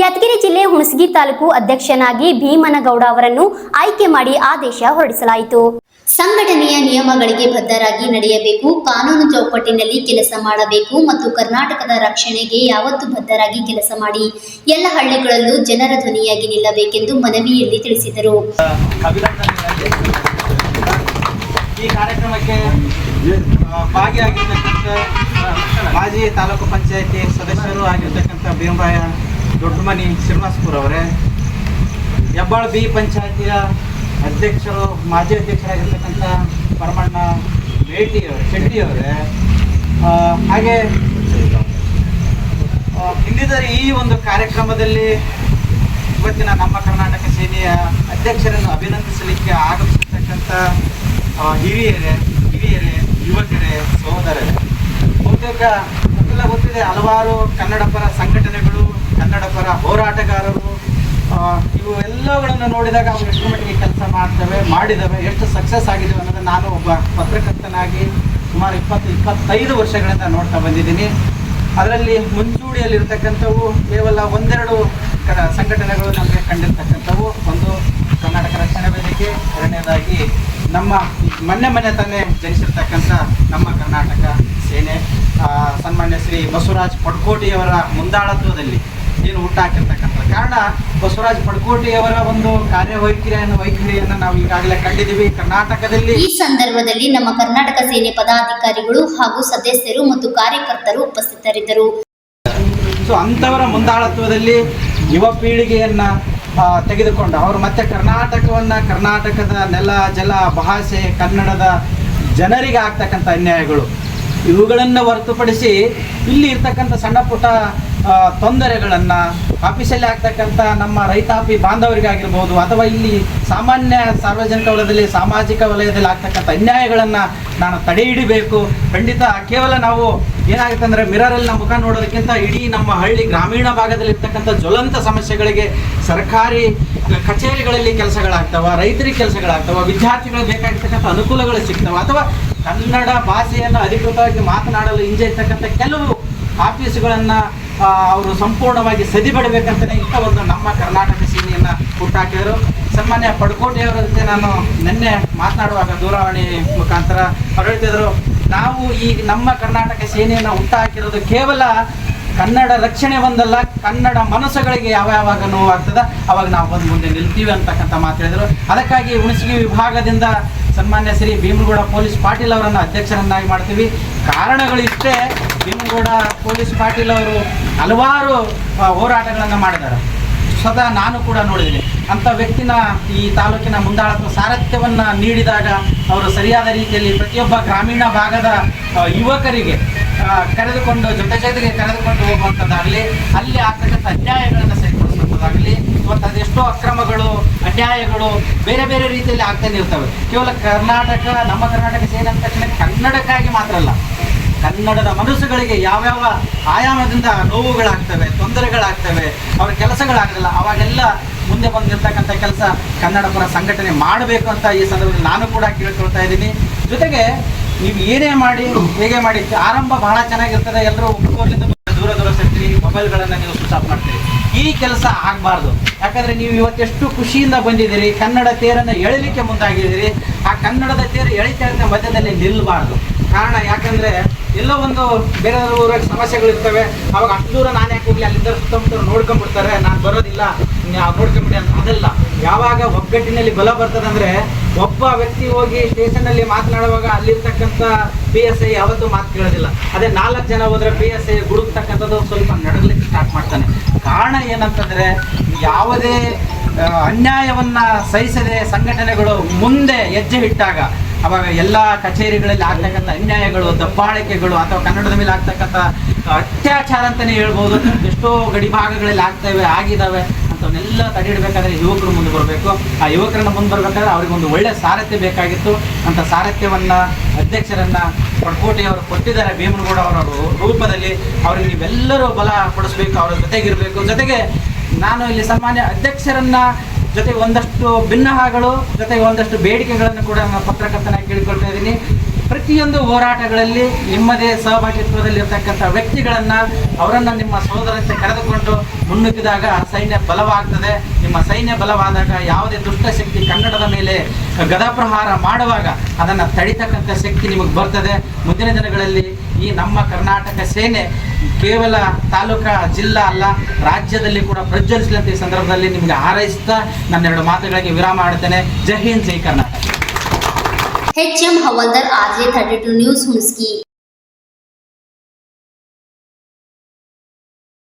ಯಾದಗಿರಿ ಜಿಲ್ಲೆ ಹುಣಸಗಿ ತಾಲೂಕು ಅಧ್ಯಕ್ಷನಾಗಿ ಭೀಮನಗೌಡ ಅವರನ್ನು ಆಯ್ಕೆ ಮಾಡಿ ಆದೇಶ ಹೊರಡಿಸಲಾಯಿತು. ಸಂಘಟನೆಯ ನಿಯಮಗಳಿಗೆ ಬದ್ಧರಾಗಿ ನಡೆಯಬೇಕು, ಕಾನೂನು ಚೌಕಟ್ಟಿನಲ್ಲಿ ಕೆಲಸ ಮಾಡಬೇಕು ಮತ್ತು ಕರ್ನಾಟಕದ ರಕ್ಷಣೆಗೆ ಯಾವತ್ತೂ ಬದ್ಧರಾಗಿ ಕೆಲಸ ಮಾಡಿ ಎಲ್ಲ ಹಳ್ಳಿಗಳಲ್ಲೂ ಜನರ ಧ್ವನಿಯಾಗಿ ನಿಲ್ಲಬೇಕೆಂದು ಮನವಿಯಲ್ಲಿ ತಿಳಿಸಿದರು. ಈ ಕಾರ್ಯಕ್ರಮಕ್ಕೆ ಭಾಗಿಯಾಗಿರ್ತಕ್ಕಂಥ ಮಾಜಿ ತಾಲೂಕು ಪಂಚಾಯತಿ ಸದಸ್ಯರು ಆಗಿರ್ತಕ್ಕಂಥ ಭೀಮರಾಯ ದೊಡ್ಡಮನಿ ಶ್ರೀನಿವಾಸಪುರ ಅವರೇ, ಹೆಬ್ಬಾಳ ಬಿ ಪಂಚಾಯತಿಯ ಅಧ್ಯಕ್ಷರು ಮಾಜಿ ಅಧ್ಯಕ್ಷರಾಗಿರ್ತಕ್ಕಂಥ ಪರಮಣ್ಣ ಶೆಟ್ಟಿ ಅವರೇ, ಹಾಗೆ ಇಂದಿನ ಈ ಒಂದು ಕಾರ್ಯಕ್ರಮದಲ್ಲಿ ಇವತ್ತಿನ ನಮ್ಮ ಕರ್ನಾಟಕ ಸೇನೆಯ ಅಧ್ಯಕ್ಷರನ್ನು ಅಭಿನಂದಿಸಲಿಕ್ಕೆ ಆಗಮಿಸಿರ್ತಕ್ಕಂಥ ಹಿರಿಯರೇ, ಯುವಕರೇ, ಸಹೋದರರೇ, ಬಹುತೇಕ ಎಲ್ಲ ಗೊತ್ತಿದೆ, ಹಲವಾರು ಕನ್ನಡ ಪರ ಸಂಘಟನೆಗಳು, ಕನ್ನಡ ಪರ ಹೋರಾಟಗಾರರು, ಇವು ಎಲ್ಲಗಳನ್ನು ನೋಡಿದಾಗ ಅವು ಎಷ್ಟು ಮಟ್ಟಿಗೆ ಕೆಲಸ ಮಾಡಿದ್ದಾವೆ, ಎಷ್ಟು ಸಕ್ಸಸ್ ಆಗಿದ್ದಾವೆ ಅನ್ನೋದು ನಾನು ಒಬ್ಬ ಪತ್ರಕರ್ತನಾಗಿ ಸುಮಾರು 20-25 ವರ್ಷಗಳಿಂದ ನೋಡ್ತಾ ಬಂದಿದ್ದೀನಿ. ಅದರಲ್ಲಿ ಮುಂಚೂಣಿಯಲ್ಲಿರ್ತಕ್ಕಂಥವು ಕೇವಲ ಒಂದೆರಡು ಸಂಘಟನೆಗಳು ನಮಗೆ ಕಂಡಿರ್ತಕ್ಕಂಥವು. ಒಂದು ಕರ್ನಾಟಕ ರಕ್ಷಣಾ ವೇದಿಕೆ, ಎರಡನೇದಾಗಿ ನಮ್ಮ ಮೊನ್ನೆ ತಾನೇ ಜನಿಸಿರ್ತಕ್ಕಂಥ ನಮ್ಮ ಕರ್ನಾಟಕ ಸೇನೆ, ಸನ್ಮಾನ್ಯ ಶ್ರೀ ಬಸವರಾಜ್ ಪಡ್ಕೋಟಿಯವರ ಮುಂದಾಳತ್ವದಲ್ಲಿ ಏನು ಹುಟ್ಟಾಕಿರ್ತಕ್ಕಂಥ ಕಾರಣ. ಬಸವರಾಜ್ ಪಡ್ಕೋಟಿಯವರ ಒಂದು ವೈಖರಿಯನ್ನು ನಾವು ಈಗಾಗಲೇ ಕಂಡಿದ್ದೀವಿ ಕರ್ನಾಟಕದಲ್ಲಿ. ಈ ಸಂದರ್ಭದಲ್ಲಿ ನಮ್ಮ ಕರ್ನಾಟಕ ಸೇನೆ ಪದಾಧಿಕಾರಿಗಳು ಹಾಗೂ ಸದಸ್ಯರು ಮತ್ತು ಕಾರ್ಯಕರ್ತರು ಉಪಸ್ಥಿತರಿದ್ದರು. ಸೊ ಅಂಥವರ ಮುಂದಾಳತ್ವದಲ್ಲಿ ಯುವ ಪೀಳಿಗೆಯನ್ನ ತೆಗೆದುಕೊಂಡು ಅವರು ಮತ್ತೆ ಕರ್ನಾಟಕದ ನೆಲ, ಜಲ, ಭಾಷೆ, ಕನ್ನಡದ ಜನರಿಗೆ ಆಗ್ತಕ್ಕಂಥ ಅನ್ಯಾಯಗಳು ಇವುಗಳನ್ನು ಹೊರತುಪಡಿಸಿ ಇಲ್ಲಿ ಇರ್ತಕ್ಕಂಥ ಸಣ್ಣ ಪುಟ್ಟ ತೊಂದರೆಗಳನ್ನು, ಆಫೀಸಲ್ಲಿ ಆಗ್ತಕ್ಕಂಥ ನಮ್ಮ ರೈತಾಪಿ ಬಾಂಧವರಿಗಾಗಿರ್ಬೋದು ಅಥವಾ ಇಲ್ಲಿ ಸಾಮಾನ್ಯ ಸಾರ್ವಜನಿಕ ವಲಯದಲ್ಲಿ, ಸಾಮಾಜಿಕ ವಲಯದಲ್ಲಿ ಆಗ್ತಕ್ಕಂಥ ಅನ್ಯಾಯಗಳನ್ನು ನಾನು ತಡೆ ಹಿಡಿಬೇಕು. ಖಂಡಿತ ಕೇವಲ ನಾವು ಏನಾಗುತ್ತೆ ಅಂದರೆ ಮಿರರಲ್ಲಿ ನಮ್ಮ ಮುಖ ನೋಡೋದಕ್ಕಿಂತ ಇಡೀ ನಮ್ಮ ಹಳ್ಳಿ ಗ್ರಾಮೀಣ ಭಾಗದಲ್ಲಿ ಇರ್ತಕ್ಕಂಥ ಜ್ವಲಂತ ಸಮಸ್ಯೆಗಳಿಗೆ ಸರ್ಕಾರಿ ಕಚೇರಿಗಳಲ್ಲಿ ಕೆಲಸಗಳಾಗ್ತವೆ, ರೈತರಿಗೆ ಕೆಲಸಗಳಾಗ್ತವೆ, ವಿದ್ಯಾರ್ಥಿಗಳಿಗೆ ಬೇಕಾಗಿರ್ತಕ್ಕಂಥ ಅನುಕೂಲಗಳು ಸಿಗ್ತವೆ, ಅಥವಾ ಕನ್ನಡ ಭಾಷೆಯನ್ನು ಅಧಿಕೃತವಾಗಿ ಮಾತನಾಡಲು ಹಿಂಜರಿತಕ್ಕಂಥ ಕೆಲವು ಆಫೀಸುಗಳನ್ನು ಅವರು ಸಂಪೂರ್ಣವಾಗಿ ಸದಿಬಡಬೇಕಂತಲೇ ಇಂಥ ಒಂದು ನಮ್ಮ ಕರ್ನಾಟಕ ಸೇನೆಯನ್ನು ಹುಟ್ಟಾಕಿದರು. ಸನ್ಮಾನ್ಯ ಪಡ್ಕೋಟಿಯವರ ಜೊತೆ ನಾನು ನಿನ್ನೆ ಮಾತನಾಡುವಾಗ ದೂರವಾಣಿ ಮುಖಾಂತರ ಅವರು ಹೇಳ್ತಿದ್ರು, ನಾವು ಈ ನಮ್ಮ ಕರ್ನಾಟಕ ಸೇನೆಯನ್ನು ಹುಟ್ಟಾಕಿರೋದು ಕೇವಲ ಕನ್ನಡ ರಕ್ಷಣೆ ಒಂದಲ್ಲ, ಕನ್ನಡ ಮನಸ್ಸುಗಳಿಗೆ ಯಾವಾಗ ನೋವಾಗ್ತದೆ ಅವಾಗ ನಾವು ಬಂದು ಮುಂದೆ ನಿಲ್ತೀವಿ ಅಂತಕ್ಕಂಥ ಮಾತು ಹೇಳಿದರು. ಅದಕ್ಕಾಗಿ ಹುಣಸಗಿ ವಿಭಾಗದಿಂದ ಸನ್ಮಾನ್ಯ ಶ್ರೀ ಭೀಮನಗೌಡ ಪೊಲೀಸ್ ಪಾಟೀಲ್ ಅವರನ್ನು ಅಧ್ಯಕ್ಷರನ್ನಾಗಿ ಮಾಡ್ತೀವಿ. ಕಾರಣಗಳು ಇಷ್ಟೇ, ಭೀಮನಗೌಡ ಪೊಲೀಸ್ ಪಾಟೀಲ್ ಅವರು ಹಲವಾರು ಹೋರಾಟಗಳನ್ನು ಮಾಡಿದ್ದಾರೆ. ಸ್ವತಃ ನಾನು ಕೂಡ ನೋಡಿದ್ದೀನಿ. ಅಂಥ ವ್ಯಕ್ತಿನ ಈ ತಾಲೂಕಿನ ಮುಂದಾಳತ್ವ ಸಾರಥ್ಯವನ್ನು ನೀಡಿದಾಗ ಅವರು ಸರಿಯಾದ ರೀತಿಯಲ್ಲಿ ಪ್ರತಿಯೊಬ್ಬ ಗ್ರಾಮೀಣ ಭಾಗದ ಯುವಕರಿಗೆ ಜೊತೆಗೆ ಕರೆದುಕೊಂಡು ಹೋಗುವಂಥದ್ದಾಗಲಿ, ಅಲ್ಲಿ ಆಗ್ತಕ್ಕಂಥ ಅನ್ಯಾಯಗಳನ್ನು ಸರಿಪಡಿಸುವಂಥದ್ದಾಗಲಿ, ಮತ್ತು ಅದೆಷ್ಟೋ ಅಕ್ರಮಗಳು, ಅನ್ಯಾಯಗಳು ಬೇರೆ ಬೇರೆ ರೀತಿಯಲ್ಲಿ ಆಗ್ತಾನೆ ಇರ್ತವೆ. ಕೇವಲ ನಮ್ಮ ಕರ್ನಾಟಕ ಸೇನೆ ಅಂದ ತಕ್ಷಣ ಕನ್ನಡಕ್ಕಾಗಿ ಮಾತ್ರ ಅಲ್ಲ, ಕನ್ನಡದ ಮನಸ್ಸುಗಳಿಗೆ ಯಾವ್ಯಾವ ಆಯಾಮದಿಂದ ನೋವುಗಳಾಗ್ತವೆ, ತೊಂದರೆಗಳಾಗ್ತವೆ, ಅವರ ಕೆಲಸಗಳಾಗಲ್ಲ, ಅವಾಗೆಲ್ಲ ಮುಂದೆ ಬಂದಿರ್ತಕ್ಕಂಥ ಕೆಲಸ ಕನ್ನಡ ಪರ ಸಂಘಟನೆ ಮಾಡಬೇಕು ಅಂತ ಈ ಸಂದರ್ಭದಲ್ಲಿ ನಾನು ಕೂಡ ಕೇಳ್ಕೊಳ್ತಾ ಇದ್ದೀನಿ. ಜೊತೆಗೆ ನೀವು ಏನೇ ಮಾಡಿ, ಹೇಗೆ ಮಾಡಿ, ಆರಂಭ ಬಹಳ ಚೆನ್ನಾಗಿರ್ತದೆ, ಎಲ್ಲರೂ ಒಬ್ಬರಿಂದ ದೂರ ಸೆಟ್ರಿ ಮೊಬೈಲ್ಗಳನ್ನು ನೀವು ಸ್ವಿಚ್ ಆಫ್ ಮಾಡ್ತೀರಿ. ಈ ಕೆಲಸ ಆಗಬಾರ್ದು. ಯಾಕಂದರೆ ನೀವು ಇವತ್ತೆಷ್ಟು ಖುಷಿಯಿಂದ ಬಂದಿದ್ದೀರಿ, ಕನ್ನಡ ತೇರನ್ನು ಎಳಿಲಿಕ್ಕೆ ಮುಂದಾಗಿದ್ದೀರಿ. ಆ ಕನ್ನಡದ ತೇರು ಎಳಿತಾ ಮಧ್ಯದಲ್ಲಿ ನಿಲ್ಲಬಾರ್ದು. ಕಾರಣ ಯಾಕಂದರೆ ಎಲ್ಲೋ ಒಂದು ಬೇರೆ ಊರಾಗ ಸಮಸ್ಯೆಗಳಿರ್ತವೆ, ಅವಾಗ ಅಷ್ಟು ದೂರ ನಾನು ಯಾಕೆ ಹೋಗಲಿ, ಅಲ್ಲಿಂದ ಸುತ್ತಮುತ್ತ ನೋಡ್ಕೊಂಡ್ಬಿಡ್ತಾರೆ, ನಾನು ಬರೋದಿಲ್ಲ, ನಾವು ನೋಡ್ಕೊಂಬಿಡಿ ಅಂತ. ಅದಲ್ಲ, ಯಾವಾಗ ಒಗ್ಗಟ್ಟಿನಲ್ಲಿ ಬಲ ಬರ್ತದಂದರೆ ಒಬ್ಬ ವ್ಯಕ್ತಿ ಹೋಗಿ ಸ್ಟೇಷನಲ್ಲಿ ಮಾತನಾಡುವಾಗ ಅಲ್ಲಿರ್ತಕ್ಕಂಥ PSI ಯಾವತ್ತೂ ಮಾತು ಕೇಳೋದಿಲ್ಲ. ಅದೇ 4 ಜನ ಹೋದರೆ PSI ಗುಡುಕ್ತಕ್ಕಂಥದ್ದು ಸ್ವಲ್ಪ ನಡಗಲಿಕ್ಕೆ ಸ್ಟಾರ್ಟ್ ಮಾಡ್ತಾನೆ. ಕಾರಣ ಏನಂತಂದರೆ ಯಾವುದೇ ಅನ್ಯಾಯವನ್ನು ಸಹಿಸದೆ ಸಂಘಟನೆಗಳು ಮುಂದೆ ಹೆಜ್ಜೆ ಇಟ್ಟಾಗ ಅವಾಗ ಎಲ್ಲ ಕಚೇರಿಗಳಲ್ಲಿ ಆಗ್ತಕ್ಕಂಥ ಅನ್ಯಾಯಗಳು, ದಬ್ಬಾಳಿಕೆಗಳು ಅಥವಾ ಕನ್ನಡದ ಮೇಲೆ ಆಗ್ತಕ್ಕಂಥ ಅತ್ಯಾಚಾರ ಅಂತಲೇ ಹೇಳ್ಬೋದು, ಎಷ್ಟೋ ಗಡಿ ಭಾಗಗಳಲ್ಲಿ ಆಗಿದ್ದಾವೆ. ಅಂಥವನ್ನೆಲ್ಲ ತಡೆ ಹಿಡಬೇಕಾದ್ರೆ ಯುವಕರು ಮುಂದೆ ಬರಬೇಕು. ಆ ಯುವಕರನ್ನು ಮುಂದೆ ಬರಬೇಕಾದ್ರೆ ಅವ್ರಿಗೊಂದು ಒಳ್ಳೆಯ ಸಾರಥ್ಯ ಬೇಕಾಗಿತ್ತು. ಅಂಥ ಸಾರಥ್ಯವನ್ನು ಅಧ್ಯಕ್ಷರನ್ನು ಪಡ್ಕೋಟಿಯವರು ಕೊಟ್ಟಿದ್ದಾರೆ ಭೀಮನಗೌಡ ಅವರ ರೂಪದಲ್ಲಿ. ಅವ್ರಿಗೆ ನೀವೆಲ್ಲರೂ ಬಲ ಕೊಡಿಸ್ಬೇಕು, ಅವರ ಜೊತೆಗಿರಬೇಕು. ಜೊತೆಗೆ ನಾನು ಇಲ್ಲಿ ಸನ್ಮಾನ್ಯ ಅಧ್ಯಕ್ಷರನ್ನು ಜೊತೆಗೆ ಒಂದಷ್ಟು ಭಿನ್ನಹಾಗಳು, ಜೊತೆಗೆ ಒಂದಷ್ಟು ಬೇಡಿಕೆಗಳನ್ನು ಕೂಡ ನಾನು ಪತ್ರಕರ್ತನಾಗಿ ಕೇಳಿಕೊಳ್ತಾ ಇದ್ದೀನಿ. ಪ್ರತಿಯೊಂದು ಹೋರಾಟಗಳಲ್ಲಿ ನಿಮ್ಮದೇ ಸಹಭಾಗಿತ್ವದಲ್ಲಿರ್ತಕ್ಕಂಥ ವ್ಯಕ್ತಿಗಳನ್ನು ಅವರನ್ನು ನಿಮ್ಮ ಸೋದರಂತೆ ಕರೆದುಕೊಂಡು ಮುನ್ನುಗ್ಗಿದಾಗ ಸೈನ್ಯ ಬಲವಾಗ್ತದೆ. ನಿಮ್ಮ ಸೈನ್ಯ ಬಲವಾದಾಗ ಯಾವುದೇ ದುಷ್ಟಶಕ್ತಿ ಕನ್ನಡದ ಮೇಲೆ ಗದಾಪ್ರಹಾರ ಮಾಡುವಾಗ ಅದನ್ನು ತಡಿತಕ್ಕಂಥ ಶಕ್ತಿ ನಿಮಗೆ ಬರ್ತದೆ. ಮುಂದಿನ ದಿನಗಳಲ್ಲಿ ಈ ನಮ್ಮ ಕರ್ನಾಟಕ ಸೇನೆ ಕೇವಲ ತಾಲೂಕಾ ಜಿಲ್ಲಾ ಅಲ್ಲ, ರಾಜ್ಯದಲ್ಲಿ ಕೂಡ ಪ್ರಜ್ವಲಿಸಲಂತ ಈ ಸಂದರ್ಭದಲ್ಲಿ ನಿಮಗೆ ಹಾರೈಸ್ತಾ ನನ್ನೆರಡು ಮಾತುಗಳಿಗೆ ವಿರಾಮ ಮಾಡುತ್ತೇನೆ. ಜೈ ಹಿಂದ್, ಜೈ ಕರ್ನಾಟಕ. HM ಹವಾಲ್ದಾರ್, RJ32 ನ್ಯೂಸ್, ಹುಣಸ್ಗಿ.